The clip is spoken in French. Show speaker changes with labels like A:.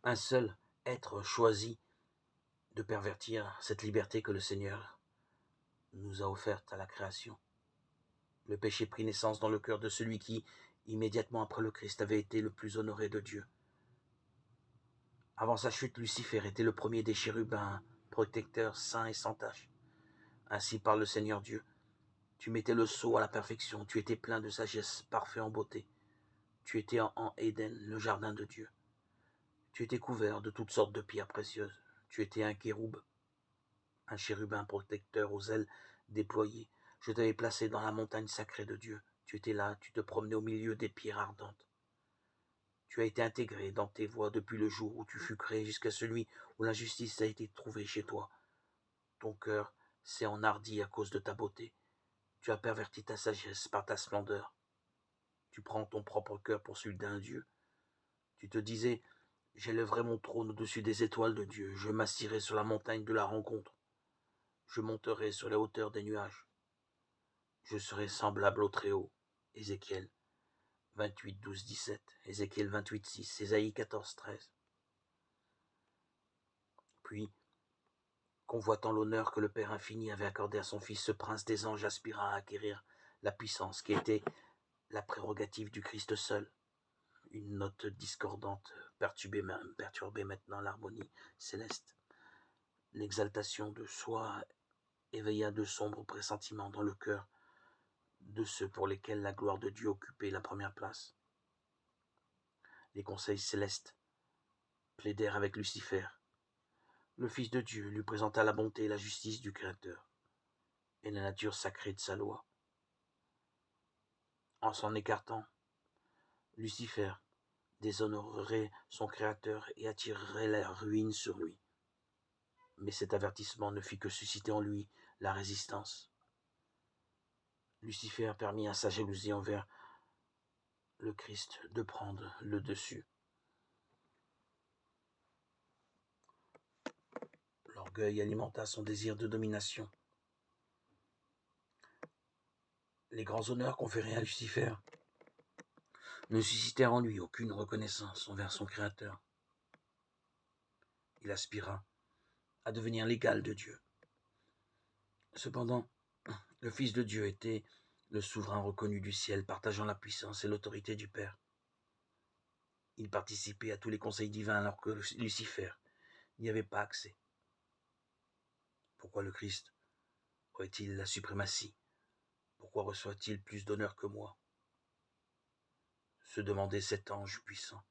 A: Un seul être choisit de pervertir cette liberté que le Seigneur nous a offerte à la création. Le péché prit naissance dans le cœur de celui qui, immédiatement après le Christ, avait été le plus honoré de Dieu. Avant sa chute, Lucifer était le premier des chérubins, protecteur saint et sans tache. Ainsi parle le Seigneur Dieu. Tu mettais le sceau à la perfection, tu étais plein de sagesse, parfait en beauté. Tu étais en Éden, le jardin de Dieu. Tu étais couvert de toutes sortes de pierres précieuses. Tu étais un kéroub, un chérubin protecteur aux ailes déployées. Je t'avais placé dans la montagne sacrée de Dieu. Tu étais là, tu te promenais au milieu des pierres ardentes. Tu as été intégré dans tes voies depuis le jour où tu fus créé jusqu'à celui où l'injustice a été trouvée chez toi. Ton cœur s'est enhardi à cause de ta beauté. Tu as perverti ta sagesse par ta splendeur. Tu prends ton propre cœur pour celui d'un Dieu. Tu te disais, j'élèverai mon trône au-dessus des étoiles de Dieu, je m'assirai sur la montagne de la rencontre, je monterai sur les hauteurs des nuages, je serai semblable au Très-Haut. Ézéchiel 28, 12, 17, Ézéchiel 28, 6, Ésaïe 14, 13. Puis, convoitant l'honneur que le Père infini avait accordé à son Fils, ce prince des anges aspira à acquérir la puissance qui était la prérogative du Christ seul. Une note discordante perturbait maintenant l'harmonie céleste. L'exaltation de soi éveilla de sombres pressentiments dans le cœur de ceux pour lesquels la gloire de Dieu occupait la première place. Les conseils célestes plaidèrent avec Lucifer. Le Fils de Dieu lui présenta la bonté et la justice du Créateur et la nature sacrée de sa loi. En s'en écartant, Lucifer déshonorerait son Créateur et attirerait la ruine sur lui. Mais cet avertissement ne fit que susciter en lui la résistance. Lucifer permit à sa jalousie envers le Christ de prendre le dessus. L'orgueil alimenta son désir de domination. Les grands honneurs conférés à Lucifer ne suscitèrent en lui aucune reconnaissance envers son Créateur. Il aspira à devenir l'égal de Dieu. Cependant, le Fils de Dieu était le souverain reconnu du ciel, partageant la puissance et l'autorité du Père. Il participait à tous les conseils divins alors que Lucifer n'y avait pas accès. Pourquoi le Christ aurait-il la suprématie? Pourquoi reçoit-il plus d'honneur que moi? Se demandait cet ange puissant.